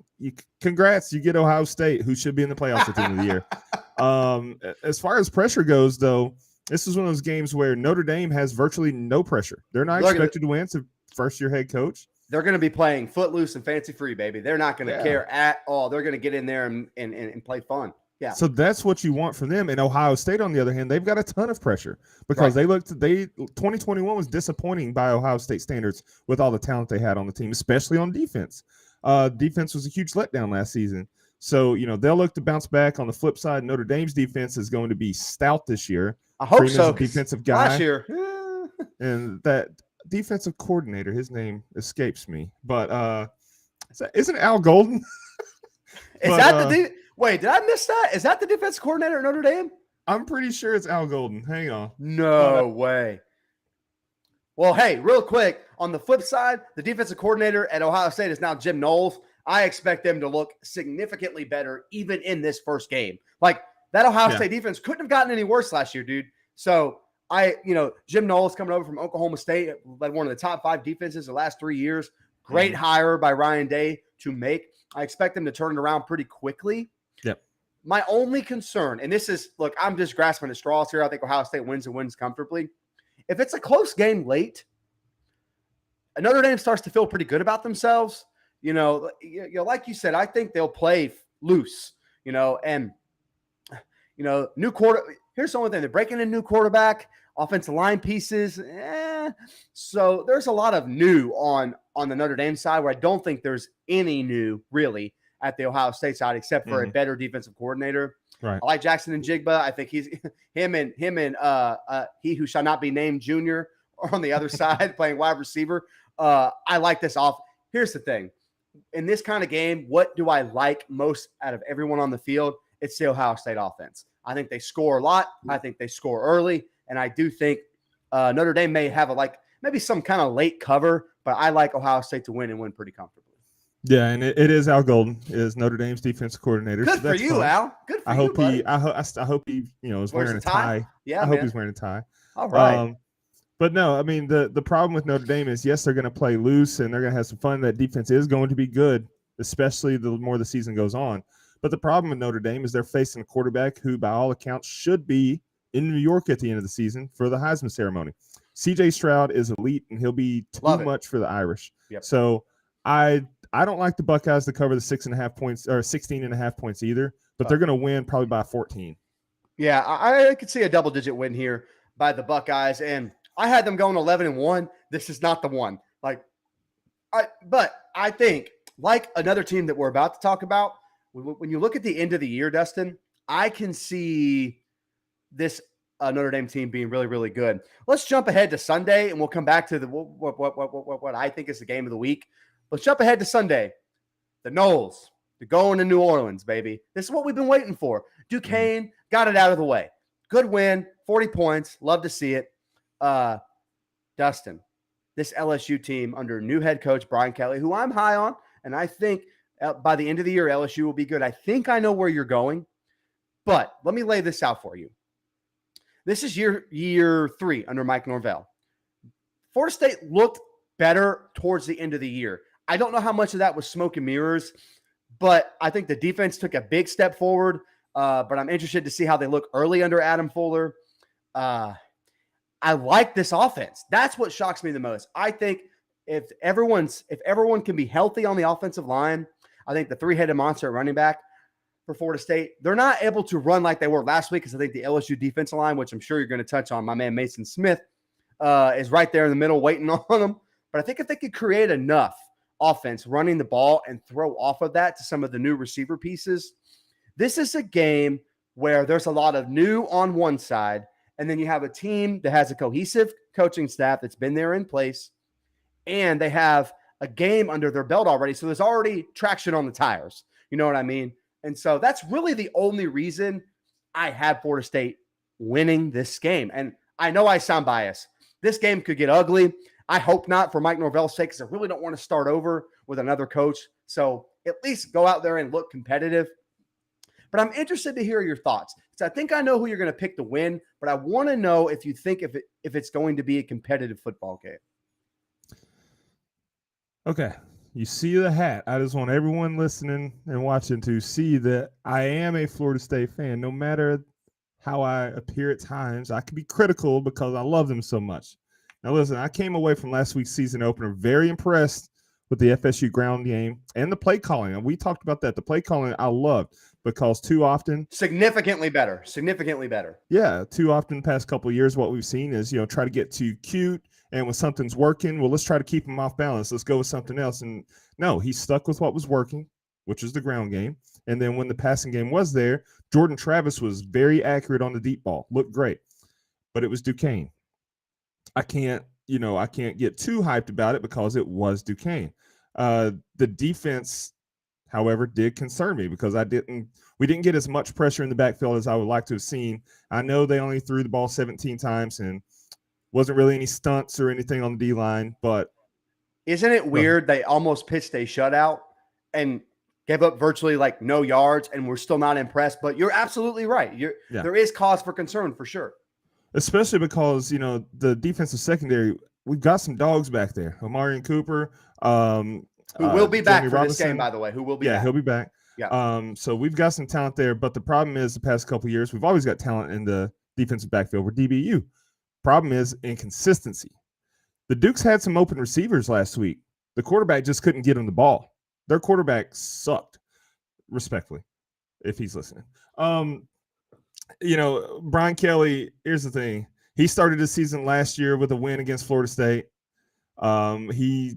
Speaker 5: Congrats, you get Ohio State, who should be in the playoffs at the end of the year. As far as pressure goes, though, this is one of those games where Notre Dame has virtually no pressure. They're not expected to win. It's a first-year head coach.
Speaker 4: They're going to be playing footloose and fancy-free, baby. They're not going to care at all. They're going to get in there and play fun. Yeah.
Speaker 5: So that's what you want from them. And Ohio State, on the other hand, they've got a ton of pressure because 2021 was disappointing by Ohio State standards with all the talent they had on the team, especially on defense. Defense was a huge letdown last season. So, they'll look to bounce back. On the flip side, Notre Dame's defense is going to be stout this year.
Speaker 4: I hope so.
Speaker 5: Defensive guy.
Speaker 4: Last year.
Speaker 5: And that defensive coordinator, his name escapes me. But isn't Al Golden?
Speaker 4: Wait, did I miss that? Is that the defense coordinator at Notre Dame?
Speaker 5: I'm pretty sure it's Al Golden. Hang on.
Speaker 4: No way. Well, hey, real quick, on the flip side, the defensive coordinator at Ohio State is now Jim Knowles. I expect them to look significantly better even in this first game. Like, that Ohio State defense couldn't have gotten any worse last year, dude. So, Jim Knowles coming over from Oklahoma State, led one of the top 5 defenses the last 3 years. Great hire by Ryan Day to make. I expect them to turn it around pretty quickly.
Speaker 5: Yep.
Speaker 4: My only concern, and this is, look, I'm just grasping at straws here. I think Ohio State wins and wins comfortably. If it's a close game late, Notre Dame starts to feel pretty good about themselves. Like you said, I think they'll play loose, and, new quarter. Here's the only thing. They're breaking in new quarterback, offensive line pieces. So there's a lot of new on the Notre Dame side where I don't think there's any new really at the Ohio State side, except for a better defensive coordinator.
Speaker 5: Right.
Speaker 4: I like Jackson and Jigba. I think he's him and he who shall not be named Junior on the other side playing wide receiver. I like this off. Here's the thing. In this kind of game, what do I like most out of everyone on the field? It's the Ohio State offense. I think they score a lot. I think they score early. And I do think Notre Dame may have maybe some kind of late cover, but I like Ohio State to win and win pretty comfortably.
Speaker 5: Yeah, and it is Al Golden, is Notre Dame's defensive coordinator.
Speaker 4: Good for you, fun. Al. Good for you, buddy.
Speaker 5: I hope he is wearing a tie.
Speaker 4: Yeah,
Speaker 5: I hope he's wearing a tie.
Speaker 4: All right.
Speaker 5: But no, I mean the problem with Notre Dame is yes, they're going to play loose and they're going to have some fun. That defense is going to be good, especially the more the season goes on. But the problem with Notre Dame is they're facing a quarterback who, by all accounts, should be in New York at the end of the season for the Heisman ceremony. C.J. Stroud is elite, and he'll be too much for the Irish.
Speaker 4: Yep.
Speaker 5: So I don't like the Buckeyes to cover the 6.5 points or 16.5 points either, but they're going to win probably by 14.
Speaker 4: Yeah, I could see a double-digit win here by the Buckeyes, and I had them going 11-1. This is not the one. But I think, like another team that we're about to talk about, when you look at the end of the year, Dustin, I can see this Notre Dame team being really, really good. Let's jump ahead to Sunday, and we'll come back to what I think is the game of the week. Let's jump ahead to Sunday. The Noles, they're going to New Orleans, baby. This is what we've been waiting for. Duquesne got it out of the way. Good win, 40 points. Love to see it. Dustin, this LSU team under new head coach Brian Kelly, who I'm high on, and I think by the end of the year, LSU will be good. I think I know where you're going, but let me lay this out for you. This is year 3 under Mike Norvell. Florida State looked better towards the end of the year. I don't know how much of that was smoke and mirrors, but I think the defense took a big step forward. But I'm interested to see how they look early under Adam Fuller. I like this offense. That's what shocks me the most. I think if everyone can be healthy on the offensive line, I think the 3-headed monster at running back for Florida State, they're not able to run like they were last week because I think the LSU defensive line, which I'm sure you're going to touch on, my man Mason Smith, is right there in the middle waiting on them. But I think if they could create enough offense running the ball and throw off of that to some of the new receiver pieces, this is a game where there's a lot of new on one side, and then you have a team that has a cohesive coaching staff that's been there in place, and they have a game under their belt already. So there's already traction on the tires. You know what I mean? And so that's really the only reason I had Florida State winning this game. And I know I sound biased. This game could get ugly. I hope not for Mike Norvell's sake, because I really don't want to start over with another coach. So at least go out there and look competitive. But I'm interested to hear your thoughts. So I think I know who you're going to pick to win, but I want to know if you think if it's going to be a competitive football game.
Speaker 5: Okay. You see the hat. I just want everyone listening and watching to see that I am a Florida State fan. No matter how I appear at times, I can be critical because I love them so much. Now, listen, I came away from last week's season opener very impressed with the FSU ground game and the play calling. And we talked about that. The play calling I loved because too often.
Speaker 4: Significantly better.
Speaker 5: Yeah, too often the past couple of years, what we've seen is, try to get too cute. And when something's working, well, let's try to keep him off balance. Let's go with something else. And no, he stuck with what was working, which is the ground game. And then when the passing game was there, Jordan Travis was very accurate on the deep ball. Looked great. But it was Duquesne. I can't get too hyped about it because it was Duquesne. The defense, however, did concern me because we didn't get as much pressure in the backfield as I would like to have seen. I know they only threw the ball 17 times and wasn't really any stunts or anything on the D-line, but
Speaker 4: isn't it weird they almost pitched a shutout and gave up virtually like no yards and we're still not impressed? But you're absolutely right. There is cause for concern for sure.
Speaker 5: Especially because, the defensive secondary, we've got some dogs back there. Omarion Cooper.
Speaker 4: Who will be back
Speaker 5: Jamie
Speaker 4: for
Speaker 5: Robinson.
Speaker 4: this game, by the way. Who will be back?
Speaker 5: Yeah, he'll be back.
Speaker 4: Yeah.
Speaker 5: So we've got some talent there, but the problem is the past couple of years, we've always got talent in the defensive backfield. We're DBU. Problem is inconsistency. The Dukes had some open receivers last week. The quarterback just couldn't get him the ball. Their quarterback sucked, respectfully, if he's listening. Brian Kelly, here's the thing. He started the season last year with a win against Florida State. He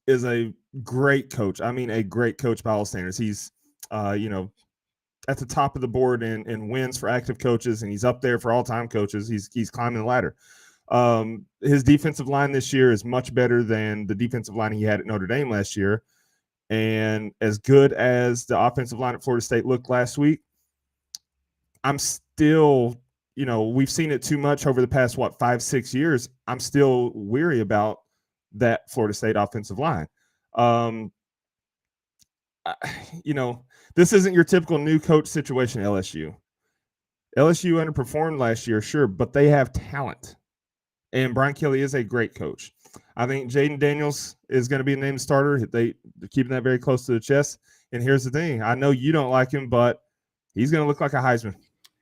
Speaker 5: is a great coach. I mean, a great coach by all standards. He's, at the top of the board in wins for active coaches, and he's up there for all-time coaches. He's climbing the ladder. His defensive line this year is much better than the defensive line he had at Notre Dame last year. And as good as the offensive line at Florida State looked last week, I'm still, we've seen it too much over the past, 5-6 years. I'm still weary about that Florida State offensive line. This isn't your typical new coach situation, LSU. LSU underperformed last year, sure, but they have talent. And Brian Kelly is a great coach. I think Jaden Daniels is going to be the named starter. They're keeping that very close to the chest. And here's the thing. I know you don't like him, but he's going to look like a Heisman.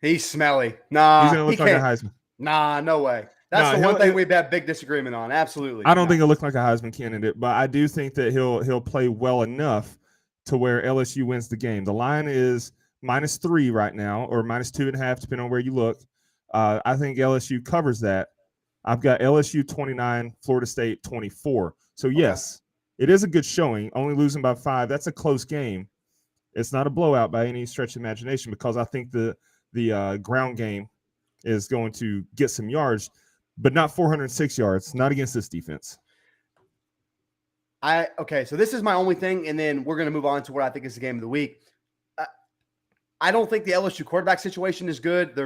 Speaker 4: He's smelly. Nah,
Speaker 5: he's going to look like a Heisman.
Speaker 4: Nah, no way. That's the one thing we've had big disagreement on. Absolutely.
Speaker 5: I don't think he'll look like a Heisman candidate, but I do think that he'll play well enough to where LSU wins the game. The line is -3 right now, or -2.5, depending on where you look. I think LSU covers that. I've got LSU 29, Florida State 24. So, yes, it is a good showing, only losing by 5. That's a close game. It's not a blowout by any stretch of imagination because I think the ground game is going to get some yards, but not 406 yards, not against this defense.
Speaker 4: So this is my only thing, and then we're going to move on to what I think is the game of the week. I don't think the LSU quarterback situation is good.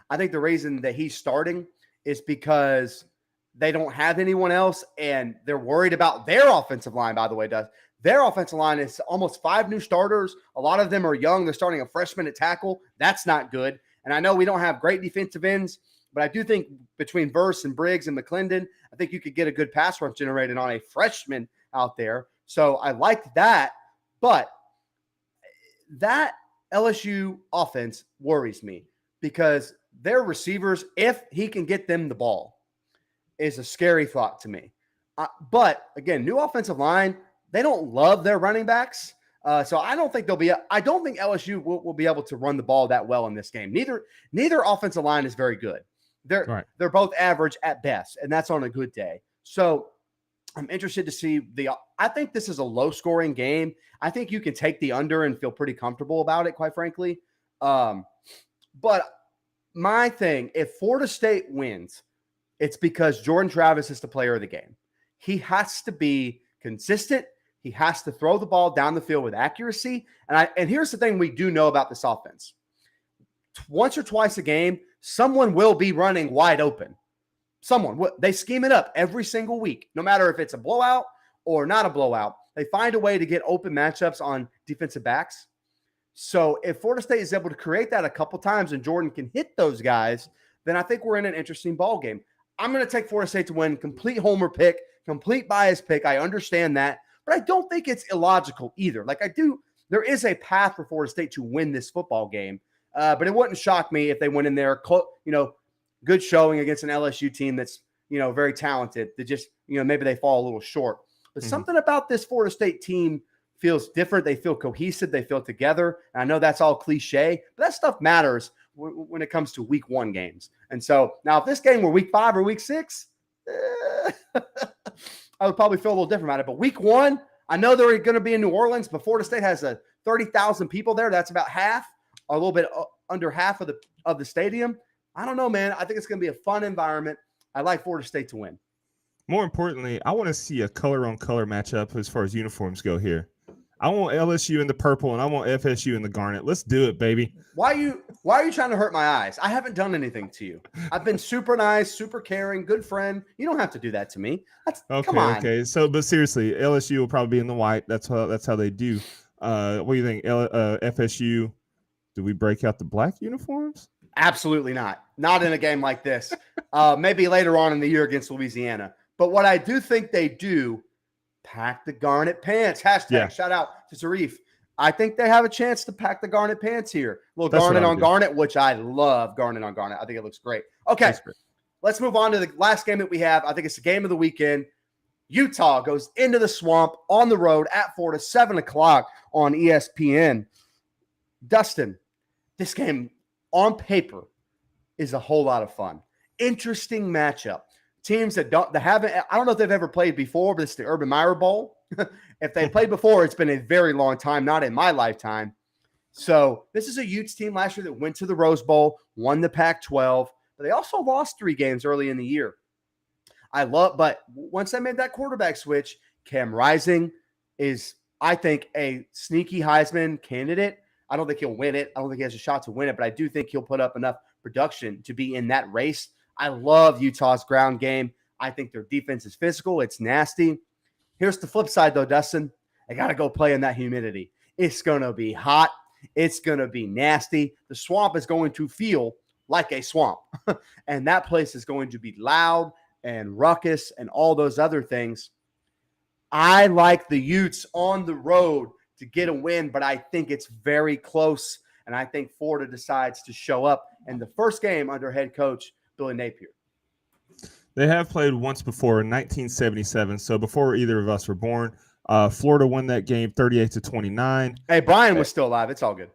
Speaker 4: I think the reason that he's starting is because they don't have anyone else, and they're worried about their offensive line, by the way, Their offensive line is almost 5 new starters. A lot of them are young. They're starting a freshman at tackle. That's not good. And I know we don't have great defensive ends, but I do think between Verse and Briggs and McClendon, I think you could get a good pass rush generated on a freshman out there. So I like that. But that LSU offense worries me because their receivers, if he can get them the ball, is a scary thought to me. But again, new offensive line, they don't love their running backs. So I don't think I don't think LSU will be able to run the ball that well in this game. Neither offensive line is very good. They're both average at best, and that's on a good day. So I'm interested to see I think this is a low scoring game. I think you can take the under and feel pretty comfortable about it, quite frankly. But my thing, if Florida State wins, it's because Jordan Travis is the player of the game. He has to be consistent. He has to throw the ball down the field with accuracy. And here's the thing we do know about this offense. Once or twice a game, someone will be running wide open. They scheme it up every single week, no matter if it's a blowout or not a blowout. They find a way to get open matchups on defensive backs. So if Florida State is able to create that a couple times and Jordan can hit those guys, then I think we're in an interesting ball game. I'm going to take Florida State to win. Complete homer pick, complete bias pick. I understand that, but I don't think it's illogical either. There is a path for Florida State to win this football game, but it wouldn't shock me if they went in there, good showing against an LSU team that's, very talented. That just, maybe they fall a little short. But something about this Florida State team feels different. They feel cohesive. They feel together. And I know that's all cliche, but that stuff matters when it comes to week 1 games. And so now if this game were week 5 or week 6, I would probably feel a little different about it. But week 1, I know they're going to be in New Orleans, but Florida State has 30,000 people there. That's about half, or a little bit under half of the stadium. I don't know, man. I think it's going to be a fun environment. I like Florida State to win.
Speaker 5: More importantly, I want to see a color-on-color matchup as far as uniforms go here. I want LSU in the purple, and I want FSU in the garnet. Let's do it, baby.
Speaker 4: Why are you trying to hurt my eyes? I haven't done anything to you. I've been super nice, super caring, good friend. You don't have to do that to me. Come on.
Speaker 5: Okay. So, but seriously, LSU will probably be in the white. That's how they do. What do you think, FSU? Do we break out the black uniforms?
Speaker 4: Absolutely not. Not in a game like this. Maybe later on in the year against Louisiana. But what I do think they do, pack the garnet pants. Hashtag shout out to Tarif. I think they have a chance to pack the garnet pants here. A little garnet on garnet, which I love garnet on garnet. I think it looks great. Okay, let's move on to the last game that we have. I think it's the game of the weekend. Utah goes into the Swamp on the road at Florida, 7 o'clock on ESPN. Dustin, this game on paper is a whole lot of fun. Interesting matchup. Teams that haven't, I don't know if they've ever played before, but it's the Urban Meyer Bowl. If they played before, it's been a very long time, not in my lifetime. So this is a Utes team last year that went to the Rose Bowl, won the Pac-12, but they also lost 3 games early in the year. But once they made that quarterback switch, Cam Rising is, I think, a sneaky Heisman candidate. I don't think he'll win it. I don't think he has a shot to win it, but I do think he'll put up enough production to be in that race. I love Utah's ground game. I think their defense is physical. It's nasty. Here's the flip side, though, Dustin. They got to go play in that humidity. It's going to be hot. It's going to be nasty. The Swamp is going to feel like a swamp. And that place is going to be loud and ruckus and all those other things. I like the Utes on the road to get a win, but I think it's very close. And I think Florida decides to show up in the first game under head coach Billy Napier.
Speaker 5: They have played once before in 1977, so before either of us were born. Florida won that game 38-29.
Speaker 4: Hey, Brian was still alive. It's all good.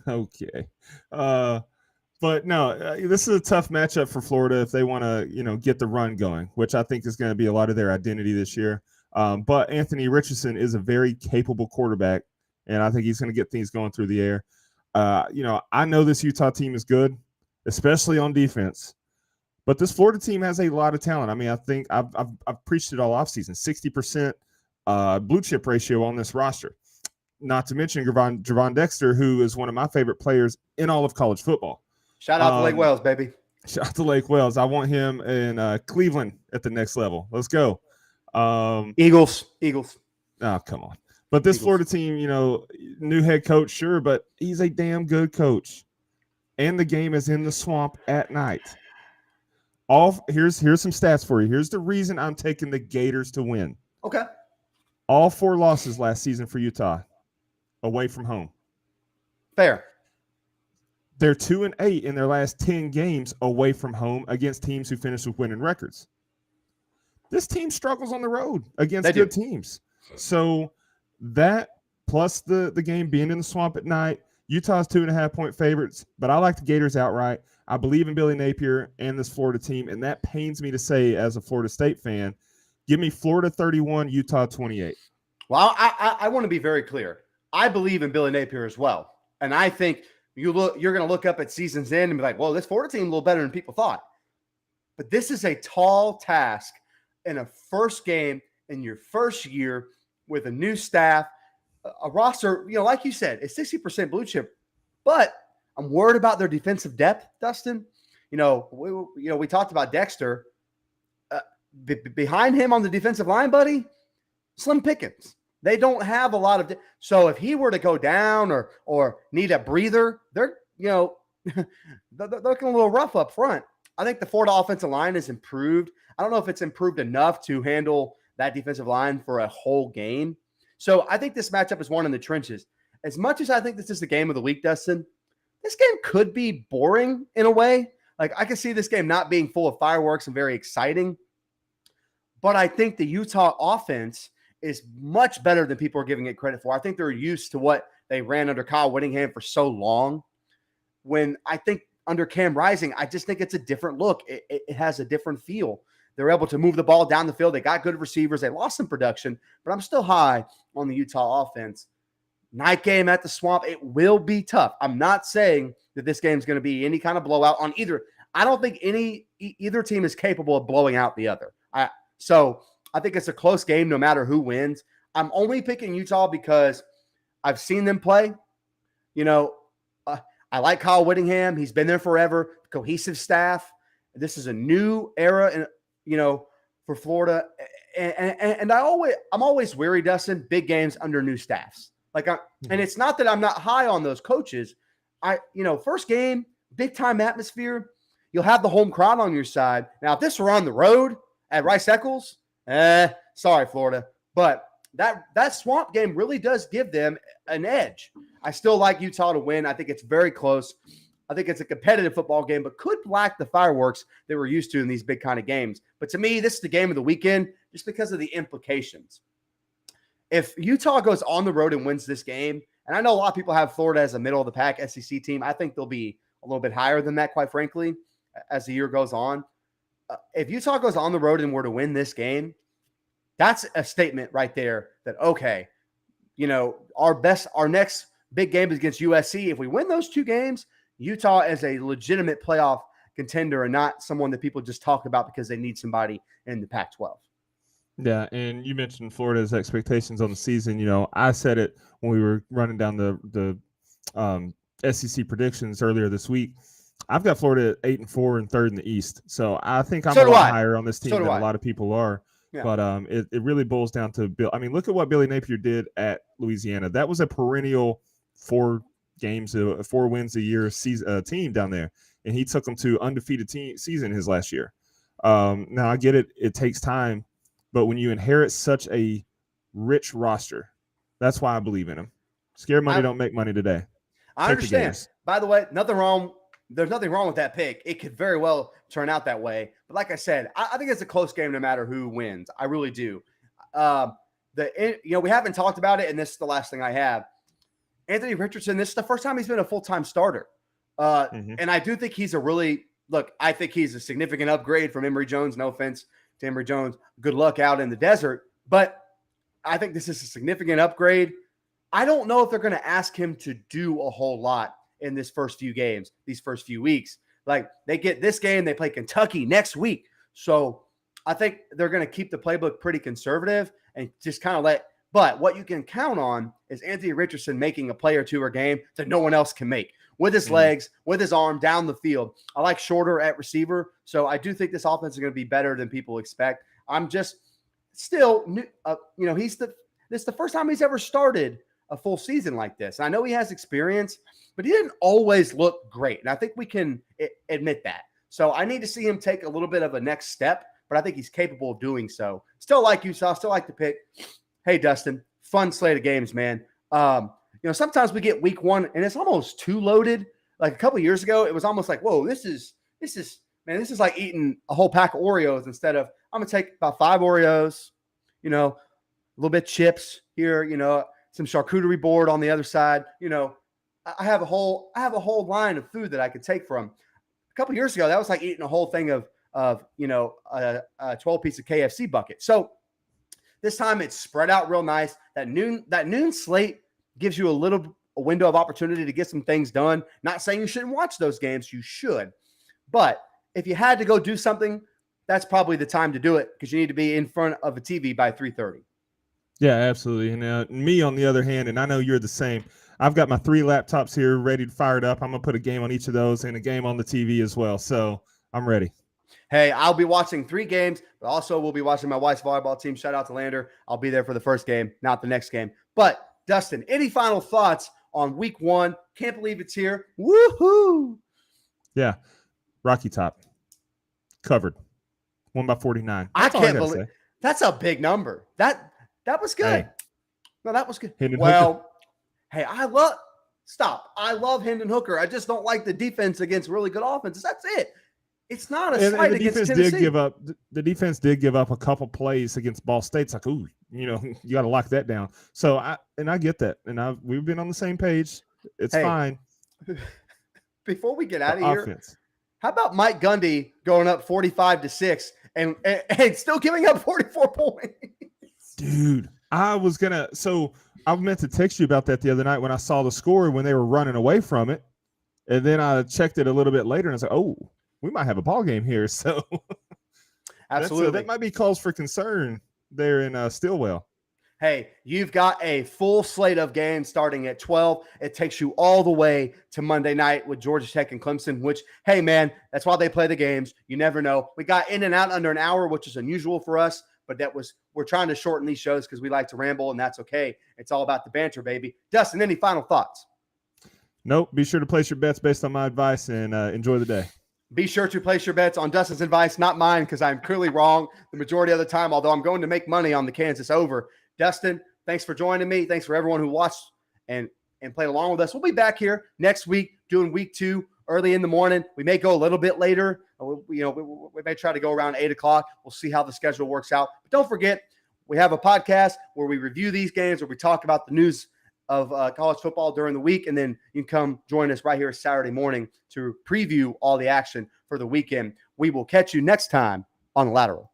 Speaker 5: Okay. But no, this is a tough matchup for Florida if they want to, get the run going, which I think is going to be a lot of their identity this year. But Anthony Richardson is a very capable quarterback, and I think he's going to get things going through the air. I know this Utah team is good, especially on defense. But this Florida team has a lot of talent. I mean, I think I've preached it all offseason. 60% blue chip ratio on this roster. Not to mention Javon Dexter, who is one of my favorite players in all of college football.
Speaker 4: Shout out to Lake Wales, baby.
Speaker 5: Shout out to Lake Wales. I want him in Cleveland at the next level. Let's go.
Speaker 4: Eagles.
Speaker 5: Oh, come on. But this Florida team, new head coach, sure, but he's a damn good coach. And the game is in the Swamp at night. Here's some stats for you. Here's the reason I'm taking the Gators to win.
Speaker 4: Okay.
Speaker 5: All 4 losses last season for Utah away from home.
Speaker 4: Fair.
Speaker 5: They're 2-8 in their last 10 games away from home against teams who finish with winning records. This team struggles on the road against good teams. So that plus the game being in the Swamp at night, Utah's 2.5-point favorites, but I like the Gators outright. I believe in Billy Napier and this Florida team, and that pains me to say as a Florida State fan. Give me Florida 31, Utah 28.
Speaker 4: Well, I want to be very clear. I believe in Billy Napier as well, and I think you're going to look up at season's end and be like, well, this Florida team a little better than people thought. But this is a tall task in a first game in your first year with a new staff, a roster, like you said, it's 60% blue chip. But I'm worried about their defensive depth, Dustin. We talked about Dexter. Behind him on the defensive line, buddy, slim pickings. They don't have a lot of so if he were to go down or need a breather, they're they're looking a little rough up front. I think the Florida offensive line has improved. I don't know if it's improved enough to handle that defensive line for a whole game. So I think this matchup is one in the trenches. As much as I think this is the game of the week, Dustin, this game could be boring in a way. Like I can see this game not being full of fireworks and very exciting. But I think the Utah offense is much better than people are giving it credit for. I think they're used to what they ran under Kyle Whittingham for so long. When I think under Cam Rising, I just think it's a different look. It has a different feel. They're able to move the ball down the field. They got good receivers. They lost some production, but I'm still high on the Utah offense. Night game at the Swamp, it will be tough. I'm not saying that this game is going to be any kind of blowout on either. I don't think either team is capable of blowing out the other. So I think it's a close game no matter who wins. I'm only picking Utah because I've seen them play. I like Kyle Whittingham. He's been there forever. Cohesive staff. This is a new era, for Florida. And I'm always weary, Dustin, big games under new staffs. And it's not that I'm not high on those coaches. First game, big time atmosphere. You'll have the home crowd on your side. Now, if this were on the road at Rice Eccles, sorry, Florida. But that Swamp game really does give them an edge. I still like Utah to win. I think it's very close. I think it's a competitive football game, but could lack the fireworks that we're used to in these big kind of games. But to me, this is the game of the weekend just because of the implications. If Utah goes on the road and wins this game, and I know a lot of people have Florida as a middle-of-the-pack SEC team, I think they'll be a little bit higher than that, quite frankly, as the year goes on. If Utah goes on the road and were to win this game, that's a statement right there that, okay, our next big game is against USC. If we win those two games, Utah is a legitimate playoff contender and not someone that people just talk about because they need somebody in the Pac-12.
Speaker 5: Yeah, and you mentioned Florida's expectations on the season. I said it when we were running down the SEC predictions earlier this week. I've got Florida at 8-4 and third in the East. So I think I'm a lot higher on this team than a lot of people are. Yeah. But it really boils down to Bill. I mean, look at what Billy Napier did at Louisiana. That was a perennial 4 wins a year team down there, and he took them to undefeated season his last year. Now I get it; it takes time, but when you inherit such a rich roster, that's why I believe in him. Scared money don't make money today.
Speaker 4: I understand. By the way, nothing wrong. There's nothing wrong with that pick. It could very well turn out that way. But like I said, I think it's a close game no matter who wins. I really do. We haven't talked about it, and this is the last thing I have. Anthony Richardson, this is the first time he's been a full-time starter. And I do think he's I think he's a significant upgrade from Emory Jones. No offense to Emory Jones. Good luck out in the desert. But I think this is a significant upgrade. I don't know if they're going to ask him to do a whole lot in this first few games, these first few weeks. Like they get this game, they play Kentucky next week. So I think they're going to keep the playbook pretty conservative and just kind of but what you can count on is Anthony Richardson making a play or two a game that no one else can make with his legs, with his arm down the field. I like Shorter at receiver. So I do think this offense is going to be better than people expect. I'm just still new. This is the first time he's ever started a full season like this. I know he has experience, but he didn't always look great. And I think we can admit that. So I need to see him take a little bit of a next step, but I think he's capable of doing so. Still like Utah, still like the pick. Hey, Dustin, fun slate of games, man. Sometimes we get week 1 and it's almost too loaded. Like a couple of years ago, it was almost like, whoa, this is like eating a whole pack of Oreos instead of I'm going to take about 5 Oreos, a little bit chips here, some charcuterie board on the other side. I have a whole line of food that I could take from. A couple of years ago, that was like eating a whole thing of a 12-piece of KFC bucket. So this time it's spread out real nice. That noon slate gives you a window of opportunity to get some things done. Not saying you shouldn't watch those games. You should. But if you had to go do something, that's probably the time to do it because you need to be in front of a TV by 3:30.
Speaker 5: Yeah, absolutely. And me, on the other hand, and I know you're the same, I've got my 3 laptops here ready to fire it up. I'm gonna put a game on each of those and a game on the TV as well. So I'm ready.
Speaker 4: Hey, I'll be watching 3 games, but also we'll be watching my wife's volleyball team. Shout out to Lander. I'll be there for the first game, not the next game. But Dustin, any final thoughts on week 1? Can't believe it's here. Woohoo!
Speaker 5: Yeah. Rocky Top. Covered. 1 by 49.
Speaker 4: I
Speaker 5: That's all
Speaker 4: can't
Speaker 5: gotta
Speaker 4: believe
Speaker 5: say.
Speaker 4: that's a big number. That was good.
Speaker 5: Hey.
Speaker 4: No, that was good.
Speaker 5: Hendon
Speaker 4: Well, hey, I love Hendon Hooker. I just don't like the defense against really good offenses. That's it. It's not a
Speaker 5: And
Speaker 4: slight
Speaker 5: the
Speaker 4: against
Speaker 5: defense
Speaker 4: Tennessee.
Speaker 5: did give up. The defense did give up a couple plays against Ball State. It's like, ooh, you got to lock that down. So I get that, and we've been on the same page. It's fine.
Speaker 4: Before we get out of
Speaker 5: Offense.
Speaker 4: here, how about Mike Gundy going up 45-6 and still giving up 44 points?
Speaker 5: Dude, I meant to text you about that the other night when I saw the score when they were running away from it, and then I checked it a little bit later and I was like, oh, we might have a ball game here. So
Speaker 4: Absolutely.
Speaker 5: that might be cause for concern there in Stillwell.
Speaker 4: Hey, you've got a full slate of games starting at 12. It takes you all the way to Monday night with Georgia Tech and Clemson, which, hey, man, that's why they play the games. You never know. We got in and out under an hour, which is unusual for us, but we're trying to shorten these shows because we like to ramble, and that's okay. It's all about the banter, baby. Dustin, any final thoughts?
Speaker 5: Nope. Be sure to place your bets based on my advice and enjoy the day.
Speaker 4: Be sure to place your bets on Dustin's advice, not mine, because I'm clearly wrong the majority of the time, although I'm going to make money on the Kansas over. Dustin, thanks for joining me. Thanks for everyone who watched and played along with us. We'll be back here next week doing week 2 early in the morning. We may go a little bit later. We may try to go around 8 o'clock. We'll see how the schedule works out. But don't forget, we have a podcast where we review these games, where we talk about the news of college football during the week, and then you can come join us right here Saturday morning to preview all the action for the weekend. We will catch you next time on The Lateral.